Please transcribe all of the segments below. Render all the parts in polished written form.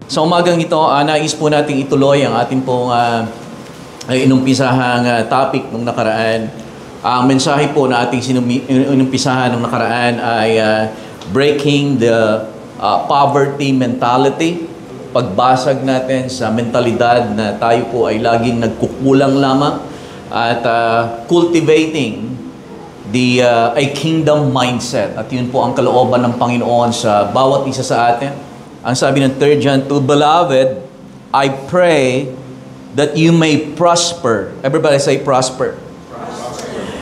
Sa umagang ito, nais po nating ituloy ang ating pong inumpisahang topic nung nakaraan. Ang mensahe po na ating inumpisahan nung nakaraan ay breaking the poverty mentality. Pagbasag natin sa mentalidad na tayo po ay laging nagkukulang lamang at cultivating a kingdom mindset. At yun po ang kalooban ng Panginoon sa bawat isa sa atin. Ang sabi ng 3 John 2, Beloved, I pray that you may prosper. Everybody say prosper.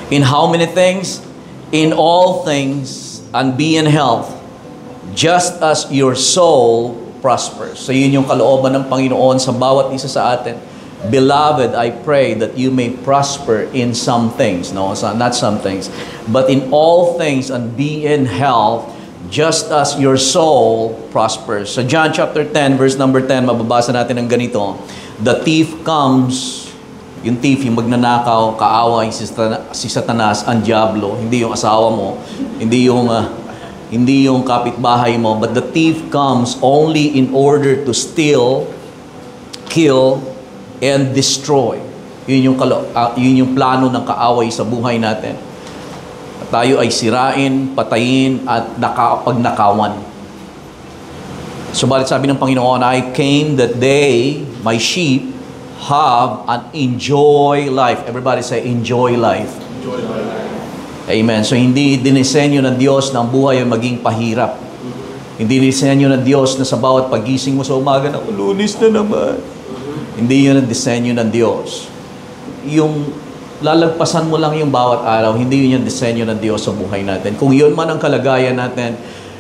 In how many things? In all things, and be in health, just as your soul prospers. So yun yung kalooban ng Panginoon sa bawat isa sa atin. Beloved, I pray that you may prosper in some things. No, not some things. But in all things, and be in health, just as your soul prospers. So John chapter 10, verse number 10, mababasa natin ng ganito. The thief comes, yung thief, yung magnanakaw, kaaway, si Satanas, ang diablo, hindi yung asawa mo, hindi yung kapitbahay mo, but the thief comes only in order to steal, kill, and destroy. Yun yung plano ng kaaway sa buhay natin. Tayo ay sirain, patayin, at pagnakawan. Subalit sabi ng Panginoon, I came that they, my sheep, have and enjoy life. Everybody say, enjoy life. Enjoy life. Amen. So hindi dinisenyo ng Diyos na ang buhay ay maging pahirap. Hindi dinisenyo ng Diyos na sa bawat pagising mo sa umaga na, lunis na naman. Hindi yun ang disenyo ng Diyos. Yung lalagpasan mo lang yung bawat araw, hindi yun yung disenyo ng Diyos sa buhay natin. Kung yun man ang kalagayan natin,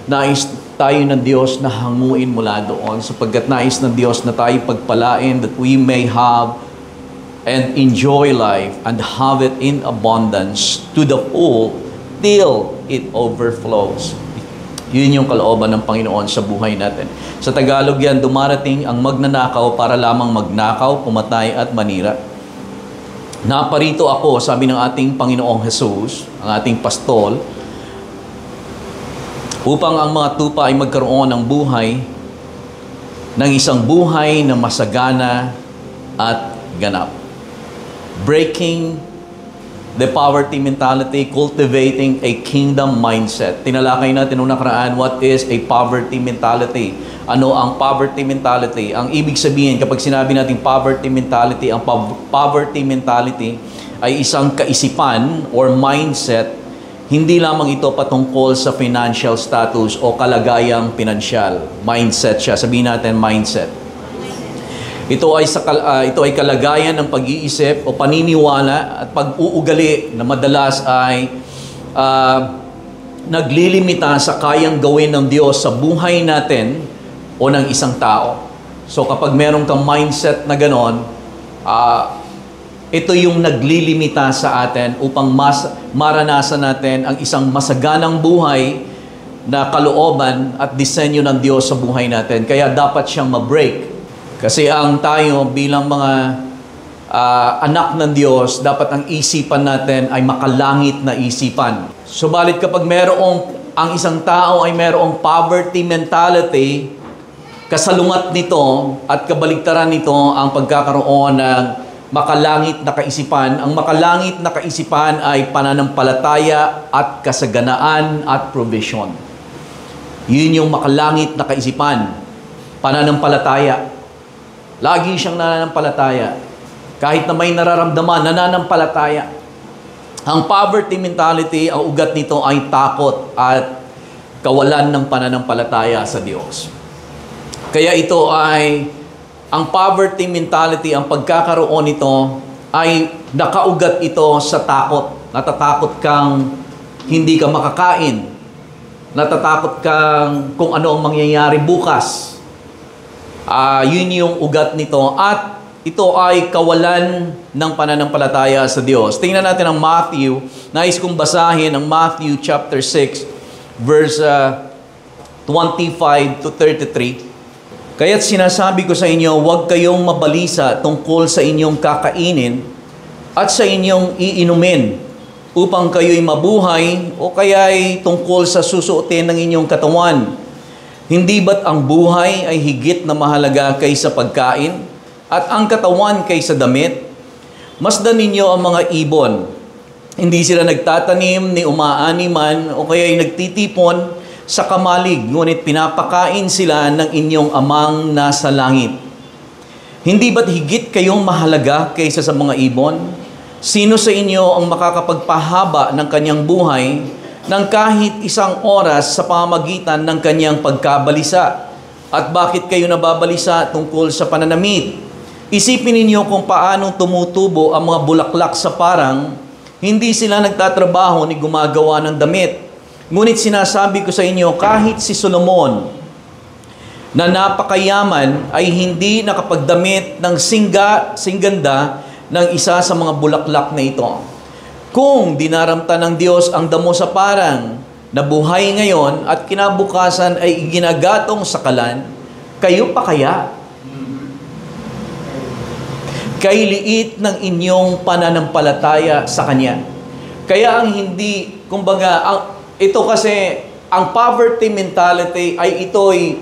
nais tayo ng Diyos na hanguin mula doon, sapagkat nais ng Diyos na tayo pagpalain that we may have and enjoy life and have it in abundance to the full till it overflows. Yun yung kalooban ng Panginoon sa buhay natin. Sa Tagalog yan, dumarating ang magnanakaw para lamang magnakaw, pumatay at manira. Naparito ako, sabi ng ating Panginoong Jesus, ang ating pastol, upang ang mga tupa ay magkaroon ng buhay, ng isang buhay na masagana at ganap. Breaking the poverty mentality, cultivating a kingdom mindset. Tinalakay natin nung nakaraan, what is a poverty mentality? Ano ang poverty mentality? Ang ibig sabihin, kapag sinabi natin poverty mentality, ang poverty mentality ay isang kaisipan or mindset, hindi lamang ito patungkol sa financial status o kalagayang pinansyal. Mindset siya. Sabihin natin, mindset. Ito ay kalagayan ng pag-iisip o paniniwala at pag-uugali na madalas ay naglilimita sa kayang gawin ng Diyos sa buhay natin o ng isang tao. So kapag meron kang mindset na ganon, ito yung naglilimita sa atin upang maranasan natin ang isang masaganang buhay na kalooban at disenyo ng Diyos sa buhay natin. Kaya dapat siyang ma-break. Kasi ang tayo bilang mga anak ng Diyos, dapat ang isipan natin ay makalangit na isipan. Subalit kapag ang isang tao ay merong poverty mentality, kasalungat nito at kabaligtaran nito ang pagkakaroon ng makalangit na kaisipan. Ang makalangit na kaisipan ay pananampalataya at kasaganaan at provision. Yun yung makalangit na kaisipan. Pananampalataya. Lagi siyang nananampalataya. Kahit na may nararamdaman, nananampalataya. Ang poverty mentality, ang ugat nito ay takot at kawalan ng pananampalataya sa Diyos. Kaya ito ay, ang poverty mentality, ang pagkakaroon nito, ay nakaugat ito sa takot. Natatakot kang hindi ka makakain. Natatakot kang kung ano ang mangyayari bukas. Yun yung ugat nito. At ito ay kawalan ng pananampalataya sa Diyos. Tingnan natin ang Matthew. Nais kong basahin ang Matthew chapter 6, verse 25 to 33. Kaya't sinasabi ko sa inyo, huwag kayong mabalisa tungkol sa inyong kakainin at sa inyong iinumin upang kayo'y mabuhay o kaya'y tungkol sa susuotin ng inyong katawan. Hindi ba't ang buhay ay higit na mahalaga kaysa pagkain at ang katawan kaysa damit? Masdan ninyo ang mga ibon. Hindi sila nagtatanim ni umaani man o kaya ay nagtitipon sa kamalig, ngunit pinapakain sila ng inyong amang nasa langit. Hindi ba't higit kayong mahalaga kaysa sa mga ibon? Sino sa inyo ang makakapagpahaba ng kanyang buhay ng kahit isang oras sa pamamagitan ng kanyang pagkabalisa? At bakit kayo nababalisa tungkol sa pananamit? Isipin ninyo kung paanong tumutubo ang mga bulaklak sa parang. Hindi sila nagtatrabaho ni gumagawa ng damit. Ngunit sinasabi ko sa inyo, kahit si Solomon na napakayaman ay hindi nakapagdamit ng singganda ng isa sa mga bulaklak na ito. Kung dinaramta ng Diyos ang damo sa parang na buhay ngayon at kinabukasan ay ginagatong sa kalan, kayo pa kaya? Kay liit ng inyong pananampalataya sa Kanya. Kaya ang hindi, kumbaga, ito kasi, ang poverty mentality ay ito'y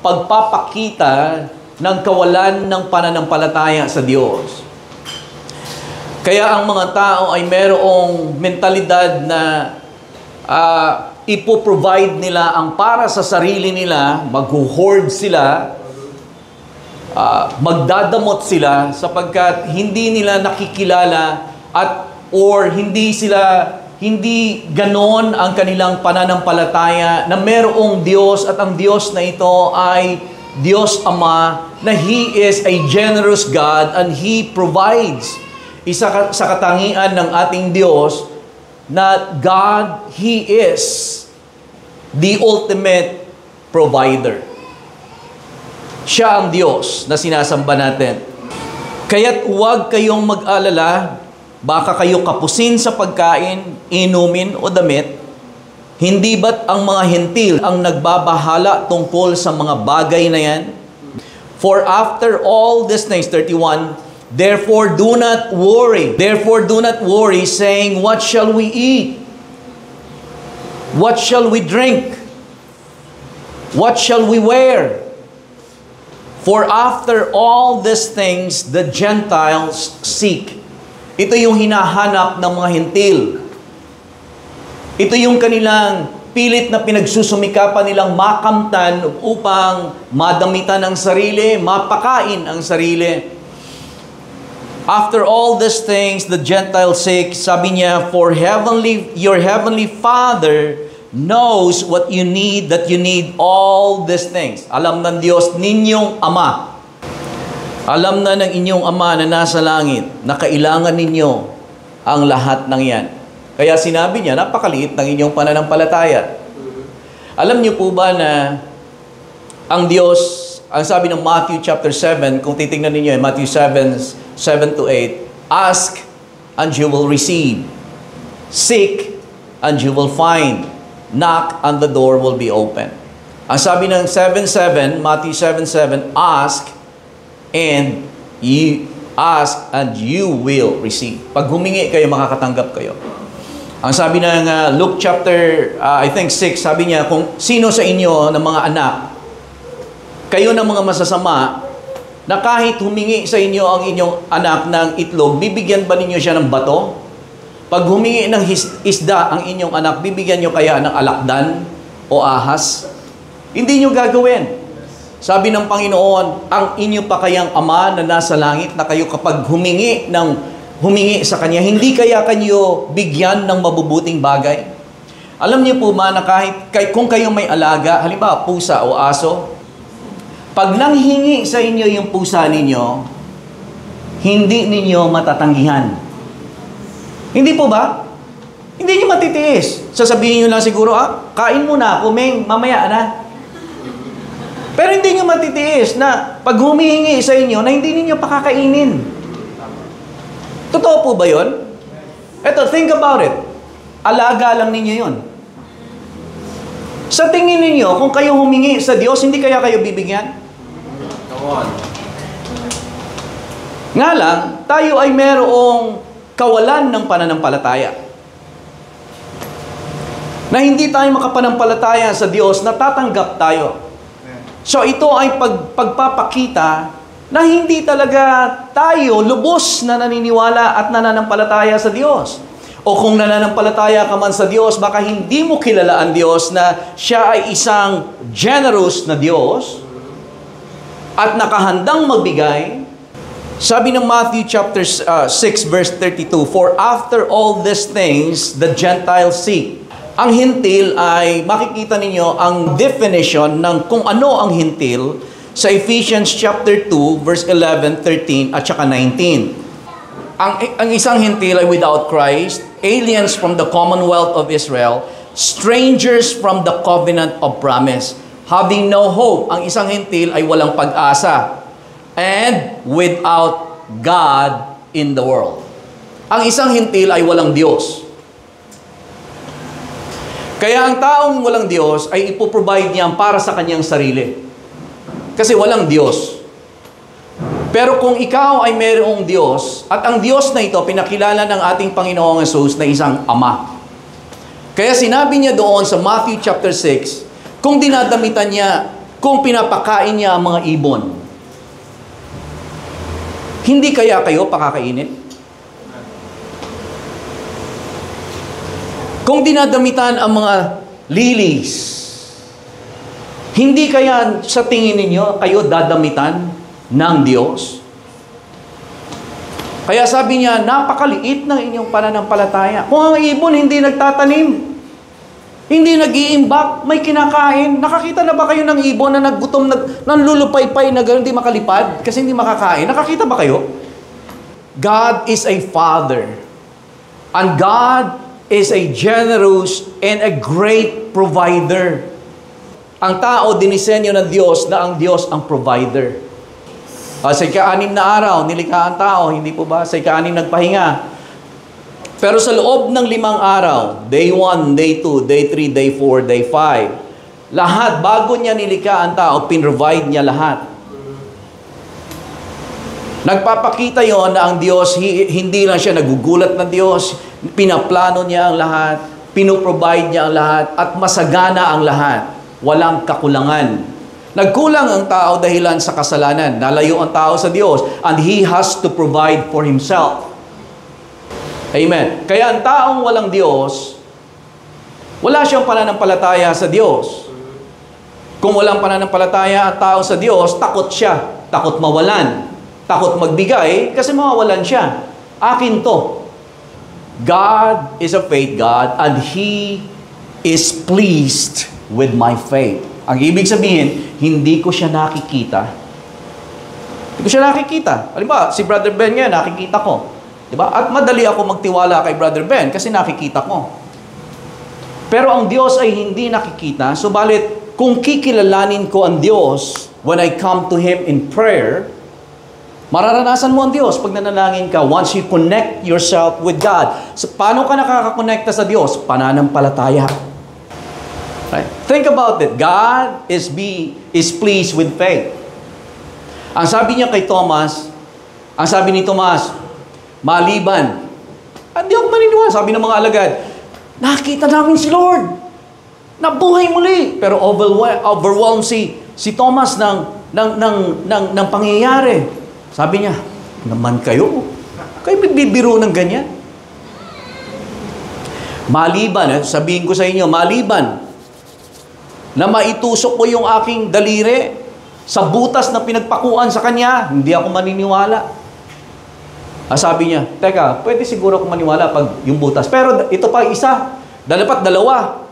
pagpapakita ng kawalan ng pananampalataya sa Diyos. Kaya ang mga tao ay merong mentalidad na ipoprovide nila ang para sa sarili nila, mag-hoard sila, magdadamot sila sapagkat hindi nila nakikilala or hindi ganon ang kanilang pananampalataya na merong Diyos at ang Diyos na ito ay Diyos Ama, na He is a generous God and He provides. Isa sa katangian ng ating Diyos na God, He is the ultimate provider. Siya ang Diyos na sinasamba natin. Kaya't huwag kayong mag-alala, baka kayo kapusin sa pagkain, inumin o damit. Hindi ba't ang mga hentil ang nagbabahala tungkol sa mga bagay na yan? For after all these things, 31, therefore do not worry. Therefore do not worry, saying, what shall we eat? What shall we drink? What shall we wear? For after all these things, the Gentiles seek. Ito yung hinahanap ng mga hentil. Ito yung kanilang pilit na pinagsusumikapan nilang makamtan upang madamitan ang sarili, mapakain ang sarili. After all these things, the Gentiles seek, sabi niya, for your heavenly Father knows what you need, that you need all these things. Alam ng Diyos, ninyong Ama. Alam na ng inyong Ama na nasa langit na kailangan ninyo ang lahat ng yan. Kaya sinabi niya, napakaliit ng inyong pananampalataya. Alam niyo po ba na ang Diyos, ang sabi ng Matthew chapter 7, kung titingnan ninyo, Matthew 7:7 to 8, ask and you will receive. Seek and you will find. Knock and the door will be open. Ang sabi ng 7:7, Matthew 7:7, ask and you will receive. Pag humingi kayo, makakatanggap kayo. Ang sabi ng Luke chapter, I think 6, sabi niya, kung sino sa inyo ng mga anak, kayo ng mga masasama, na kahit humingi sa inyo ang inyong anak ng itlog, bibigyan ba ninyo siya ng bato? Pag humingi ng isda ang inyong anak, bibigyan nyo kaya ng alakdan o ahas? Hindi nyo gagawin. Sabi ng Panginoon, ang inyo pa kayang Ama na nasa langit, na kayo kapag humingi sa Kanya, hindi kaya kanyo bigyan ng mabubuting bagay? Alam niyo po ba na kung kayo may alaga, halimbawa pusa o aso, pag nanghingi sa inyo yung pusa ninyo, hindi ninyo matatanggihan. Hindi po ba? Hindi nyo matitiis. Sasabihin nyo lang siguro, kain muna ako, Meng, mamaya na. Pero hindi nyo matitiis na pag humihingi sa inyo na hindi ninyo pakakainin. Totoo po ba yun? Eto, think about it. Alaga lang ninyo yun. Sa tingin ninyo, kung kayo humingi sa Diyos, hindi kaya kayo bibigyan? Come on. Nga lang, tayo ay merong kawalan ng pananampalataya. Na hindi tayo makapanampalataya sa Diyos, natatanggap tayo. So ito ay pagpapakita na hindi talaga tayo lubos na naniniwala at nananampalataya sa Diyos. O kung nananampalataya ka man sa Diyos, baka hindi mo kilala ang Diyos na siya ay isang generous na Diyos at nakahandang magbigay. Sabi ng Matthew chapter 6 verse 32, "For after all these things the Gentiles seek." Ang hintil ay, makikita ninyo ang definition ng kung ano ang hintil sa Ephesians chapter 2 verse 11, 13 at saka 19. Ang isang hintil ay without Christ, aliens from the commonwealth of Israel, strangers from the covenant of promise, having no hope. Ang isang hintil ay walang pag-asa, and without God in the world. Ang isang hintil ay walang Diyos. Kaya ang taong walang Diyos ay ipoprovide niya para sa kanyang sarili. Kasi walang Diyos. Pero kung ikaw ay mayroong Diyos, at ang Diyos na ito, pinakilala ng ating Panginoong Hesus na isang Ama. Kaya sinabi niya doon sa Matthew chapter 6, kung dinadamitan niya, kung pinapakain niya ang mga ibon, hindi kaya kayo pakakainin? Kung dinadamitan ang mga lilies, hindi kaya sa tingin ninyo kayo dadamitan ng Diyos? Kaya sabi niya, napakaliit ng inyong pananampalataya. Kung ang ibon hindi nagtatanim, hindi nag-iimbak, may kinakain. Nakakita na ba kayo ng ibon na naggutom, nanlulupaypay na gano'n, hindi makalipad kasi hindi makakain? Nakakita ba kayo? God is a Father. And God is a generous and a great provider. Ang tao, dinisenyo ng Diyos na ang Diyos ang provider. Sa ika-6 na araw, nilikha ang tao, hindi po ba? Sa ika-6 nagpahinga. Pero sa loob ng 5 araw, day 1, day 2, day 3, day 4, day 5, lahat, bago niya nilikha ang tao, pinrovide niya lahat. Nagpapakita yon na ang Diyos, hindi lang siya nagugulat na Diyos, pinaplano niya ang lahat, pinoprovide niya ang lahat, at masagana ang lahat. Walang kakulangan. Nagkulang ang tao dahilan sa kasalanan. Nalayo ang tao sa Diyos, and He has to provide for Himself. Amen. Kaya ang taong walang Diyos, wala siyang pananampalataya sa Diyos. Kung walang pananampalataya ang tao sa Diyos, takot siya. Takot mawalan. Takot magbigay kasi mawawalan siya. Akin to. God is a faith God, and He is pleased with my faith. Ang ibig sabihin, hindi ko siya nakikita. Hindi ko siya nakikita. Halimbawa, si Brother Ben nga, nakikita ko. Diba? At madali ako magtiwala kay Brother Ben kasi nakikita ko. Pero ang Diyos ay hindi nakikita. Subalit, kung kikilalanin ko ang Diyos when I come to Him in prayer, mararanasan mo ang Diyos pag nanalangin ka once you connect yourself with God. So, paano ka nakakakonekta sa Diyos? Pananampalataya. Right? Think about it. God is pleased with faith. Ang sabi niya kay Thomas, ang sabi ni Thomas, maliban. Hindi ako maniniwala. Sabi ng mga alagad, nakita namin si Lord. Nabuhay muli. Pero overwhelmed si Thomas ng pangyayari. Sabi niya, naman kayo nagbibiro ng ganyan. Maliban, sabihin ko sa inyo, maliban na maitusok ko yung aking daliri sa butas na pinagpakuan sa kanya, hindi ako maniniwala. Sabi niya, teka, pwede siguro ako maniwala pag yung butas. Pero ito pa isa, dapat dalawa.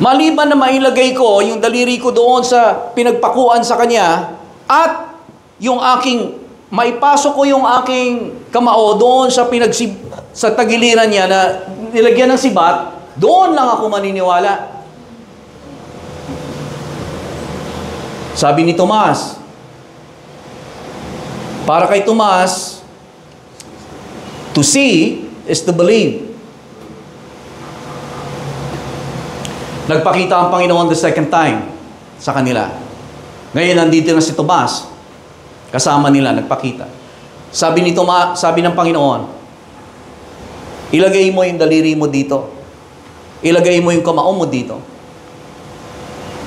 Maliban na mailagay ko yung daliri ko doon sa pinagpakuan sa kanya, at yung aking, maipasok ko yung aking kamao doon sa sa tagiliran niya na nilagyan ng sibat, doon lang ako maniniwala. Sabi ni Tomas, para kay Tomas, to see is to believe. Nagpakita ang Panginoon the second time sa kanila. Ngayon, nandito na si Tomas. Kasama nila, nagpakita. Sabi ng Panginoon, ilagay mo yung daliri mo dito. Ilagay mo yung kamao mo dito.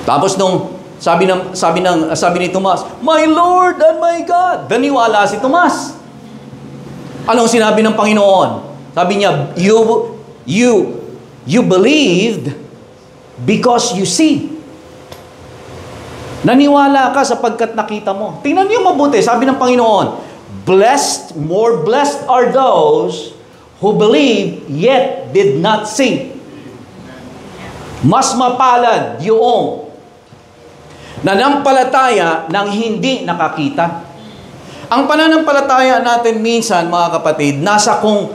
Tapos nung Sabi ni Tomas, "My Lord and my God." Naniwala si Tomas. Anong sinabi ng Panginoon? Sabi niya, you believed because you see. Naniwala ka sapagkat nakita mo. Tingnan niyo mabuti, sabi ng Panginoon, more blessed are those who believe yet did not see. Mas mapalad yung nanampalataya ng hindi nakakita. Ang pananampalataya natin minsan, mga kapatid, nasa kung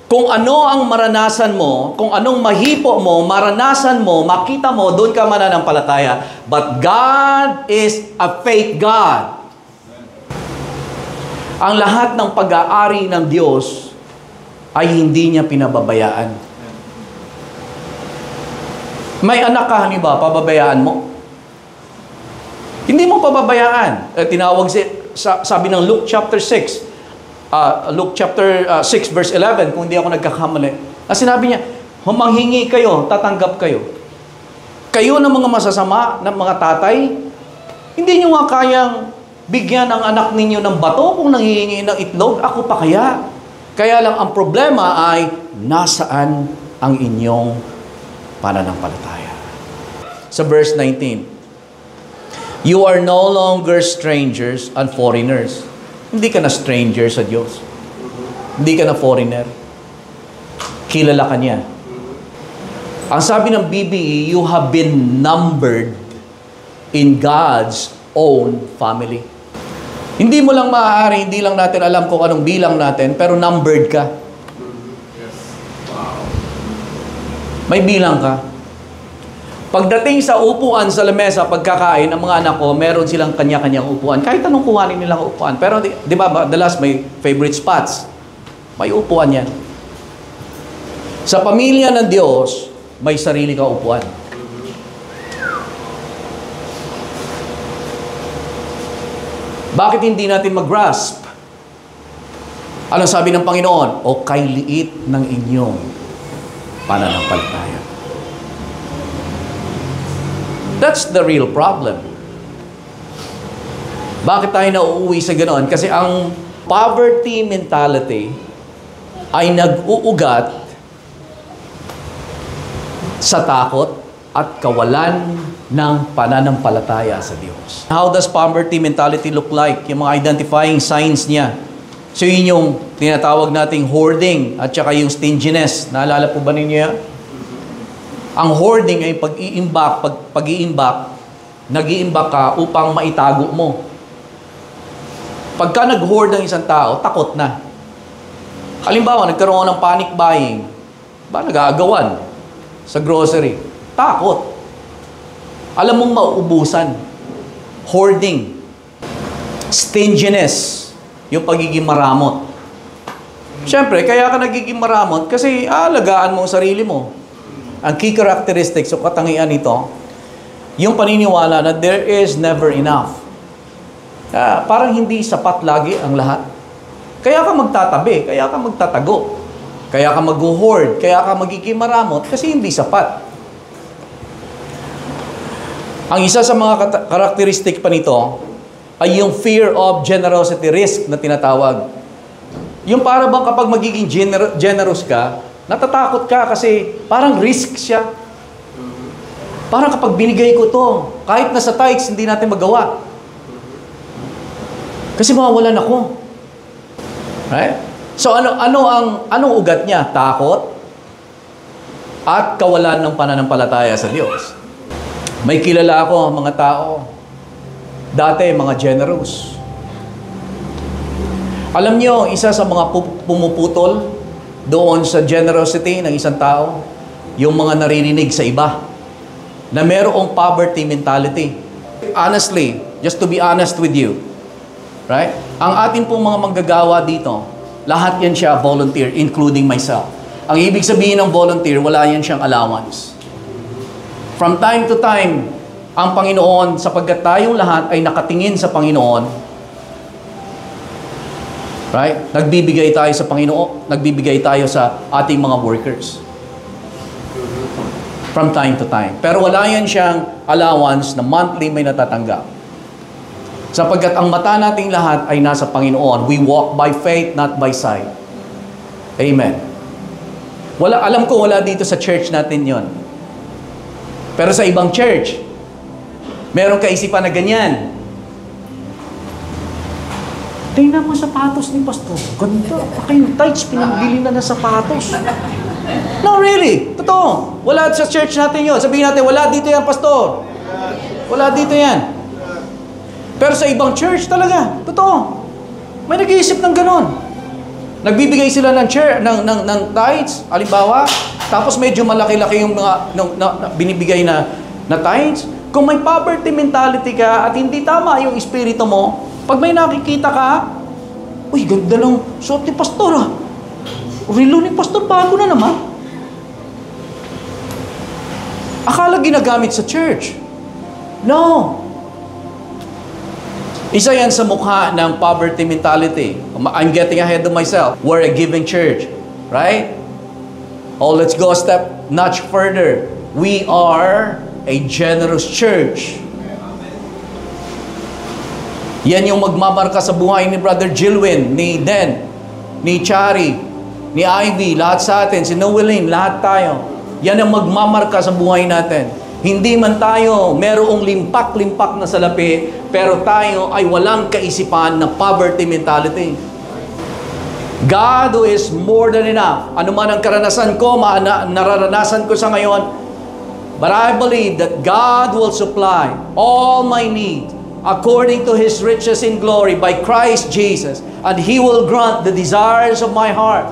ano ang maranasan mo, kung anong mahipo mo, maranasan mo, makita mo, doon ka mananampalataya. But God is a faith God. Ang lahat ng pag-aari ng Diyos ay hindi niya pinababayaan. May anak ka, halimbawa, pababayaan mo? Hindi mo pababayaan. Tinawag sabi ng Luke chapter 6, Luke chapter 6 verse 11, kung hindi ako nagkakamali. Sinabi niya, humanghingi kayo, tatanggap kayo. Kayo ng mga masasama, ng mga tatay, hindi niyo nga kayang bigyan ang anak ninyo ng bato kung nanghihingi ng itlog, ako pa kaya? Kaya lang ang problema ay nasaan ang inyong pananampalataya. Sa verse 19, "You are no longer strangers and foreigners." Hindi ka na stranger sa Diyos. Hindi ka na foreigner. Kilala ka niya. Ang sabi ng BBE, you have been numbered in God's own family. Hindi mo lang maaari, hindi lang natin alam kung anong bilang natin, pero numbered ka. May bilang ka. Pagdating sa upuan sa lamesa, pagkakain, ang mga anak ko, meron silang kanya-kanyang upuan. Kahit anong kuhanin nilang upuan. Pero di ba, madalas may favorite spots. May upuan yan. Sa pamilya ng Diyos, may sarili ka upuan. Bakit hindi natin mag-grasp? Anong sabi ng Panginoon? O kay liit ng inyong pananampalataya. That's the real problem. Bakit tayo nauuwi sa ganoon? Kasi ang poverty mentality ay nag-uugat sa takot at kawalan ng pananampalataya sa Diyos. How does poverty mentality look like? Yung mga identifying signs niya. So yun yung tinatawag nating hoarding at saka yung stinginess. Naalala po ba ninyo yan? Ang hoarding ay pag-iimbak, nag-iimbak ka upang maitago mo. Pagka nag-hoard ng isang tao, takot na. Halimbawa, nagkaroon ng panic buying. Nag-aagawan sa grocery. Takot. Alam mong mauubusan. Hoarding. Stinginess. Yung pagiging maramot. Siyempre, kaya ka nagiging maramot kasi alagaan mo ang sarili mo. Ang key characteristics o katangian nito, yung paniniwala na there is never enough. Parang hindi sapat lagi ang lahat. Kaya ka magtatabi, kaya ka magtatago, kaya ka mag-hoard, kaya ka magiging maramot kasi hindi sapat. Ang isa sa mga karakteristik pa nito ay yung fear of generosity risk na tinatawag. Yung para bang kapag magiging generous ka, natatakot ka kasi parang risk siya. Parang kapag binigay ko to, kahit nasa tithes, hindi natin magawa. Kasi mawawalan ako. Right? So anong ugat niya? Takot at kawalan ng pananampalataya sa Diyos. May kilala ako mga tao, dati mga generous. Alam niyo, isa sa mga pumuputol doon sa generosity ng isang tao, yung mga naririnig sa iba na merong poverty mentality. Honestly, just to be honest with you, right? Ang atin pong mga manggagawa dito, lahat yan siya volunteer, including myself. Ang ibig sabihin ng volunteer, wala yan siyang allowance. From time to time, ang Panginoon, sapagkat tayong lahat ay nakatingin sa Panginoon, right? Nagbibigay tayo sa Panginoon, nagbibigay tayo sa ating mga workers. From time to time. Pero wala yan siyang allowance na monthly may natatanggap. Sapagkat ang mata nating lahat ay nasa Panginoon. We walk by faith, not by sight. Amen. Alam ko wala dito sa church natin yon. Pero sa ibang church, meron kaisipan na ganyan. Tingnan mo sapatos ni Pastor. Ganda. Yung tights, pinambili na sapatos. No, really. Totoo. Wala sa church natin yun. Sabihin natin, wala dito yan, Pastor. Wala dito yan. Pero sa ibang church talaga. Totoo. May nag-iisip ng ganon. Nagbibigay sila ng tithes, halimbawa, tapos medyo malaki-laki yung mga binibigay na tithes. Kung may poverty mentality ka at hindi tama yung espiritu mo, pag may nakikita ka, uy, ganda ng suot ni Pastor ah. Relo ni Pastor, bago na naman. Akala ginagamit sa church. No. Isa yan sa mukha ng poverty mentality. I'm getting ahead of myself. We're a giving church. Right? Oh, let's go a step notch further. We are a generous church. Yan yung magmamarka sa buhay ni Brother Jilwin, ni Den, ni Chari, ni Ivy, lahat sa atin, si Noeline, lahat tayo. Yan ang magmamarka sa buhay natin. Hindi man tayo merong limpak-limpak na salapi, pero tayo ay walang kaisipan na poverty mentality. God who is more than enough. Ano man ang karanasan ko, nararanasan ko sa ngayon, but I believe that God will supply all my need according to His riches in glory by Christ Jesus, and He will grant the desires of my heart.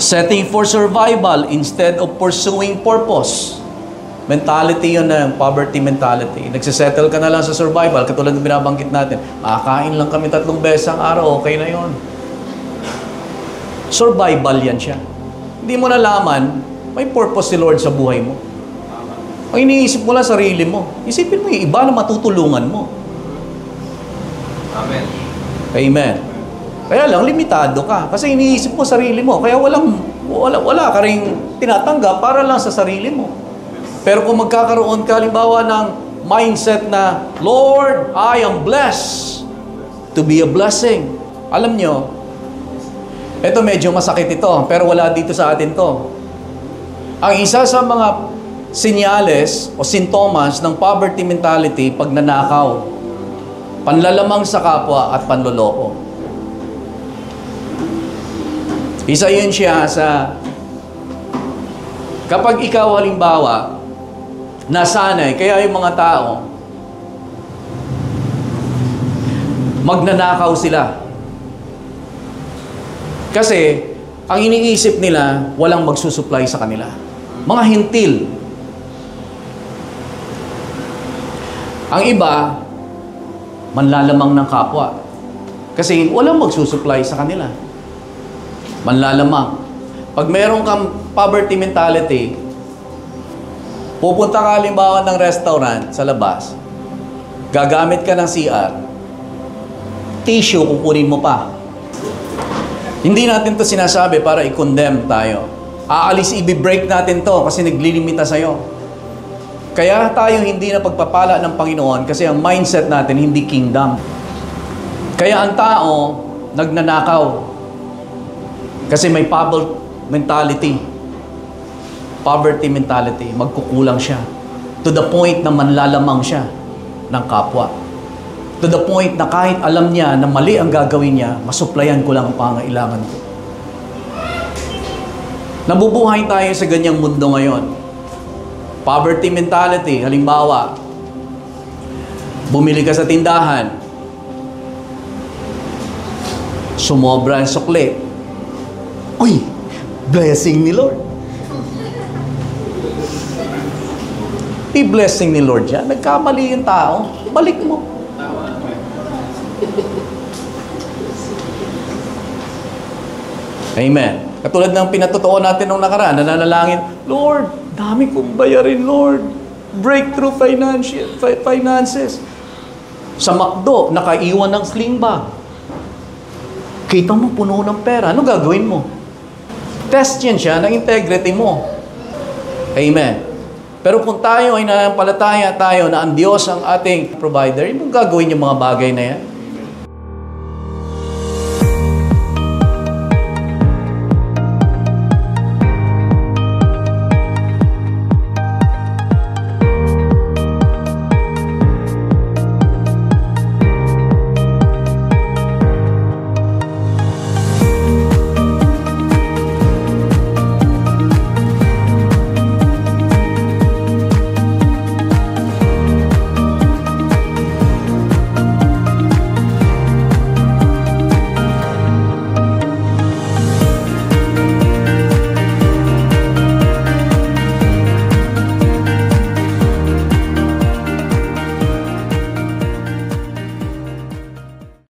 Setting for survival instead of pursuing purpose. Mentality yun na, poverty mentality. Nagsisettle ka na lang sa survival, katulad ng binabanggit natin. Makakain lang kami 3 beses ang araw, okay na yun. Survival yan siya. Hindi mo nalaman, may purpose si Lord sa buhay mo. Ang iniisip mo lang sarili mo. Isipin mo yung iba na matutulungan mo. Amen. Amen. Kaya lang, limitado ka. Kasi iniisip mo sarili mo. Kaya wala ka rin tinatanggap para lang sa sarili mo. Pero kung magkakaroon ka, halimbawa, ng mindset na, Lord, I am blessed to be a blessing. Alam nyo, ito medyo masakit ito, pero wala dito sa atin to. Ang isa sa mga senyales o sintomas ng poverty mentality, pagnanakaw, panlalamang sa kapwa at panloloko. Isa yun siya sa kapag ikaw halimbawa nasanay, kaya yung mga tao magnanakaw sila. Kasi ang iniisip nila, walang magsusupply sa kanila. Mga hintil. Ang iba, manlalamang ng kapwa. Kasi walang magsusupply sa kanila. Manlalamang. Pag meron kang poverty mentality, pupunta ka halimbawa ng restaurant sa labas, gagamit ka ng CR, tissue kukunin mo pa. Hindi natin to sinasabi para i-condemn tayo. I-break natin to kasi naglilimita sa'yo. Kaya tayo hindi na pagpapala ng Panginoon kasi ang mindset natin hindi kingdom. Kaya ang tao nagnanakaw kasi may poverty mentality. Poverty mentality. Magkukulang siya. To the point na manlalamang siya ng kapwa. To the point na kahit alam niya na mali ang gagawin niya, masuplayan ko lang ang pangailangan ko. Nabubuhay tayo sa ganyang mundo ngayon. Poverty mentality, halimbawa, bumili ka sa tindahan, sumobra ang sukli. Uy, blessing ni Lord. I-blessing ni Lord yan. Nagkamali yung tao, balik mo. Amen. Katulad ng pinatotoo natin nung nakaraan, nananalangin, Lord, dami kong bayarin, Lord. Breakthrough finances. Sa McDo, nakaiwan ng sling bag. Kita mo, puno ng pera. Ano gagawin mo? Test yan siya ng integrity mo. Amen. Pero kung tayo ay nanampalataya tayo na ang Diyos ang ating provider, yung gagawin yung mga bagay na yan.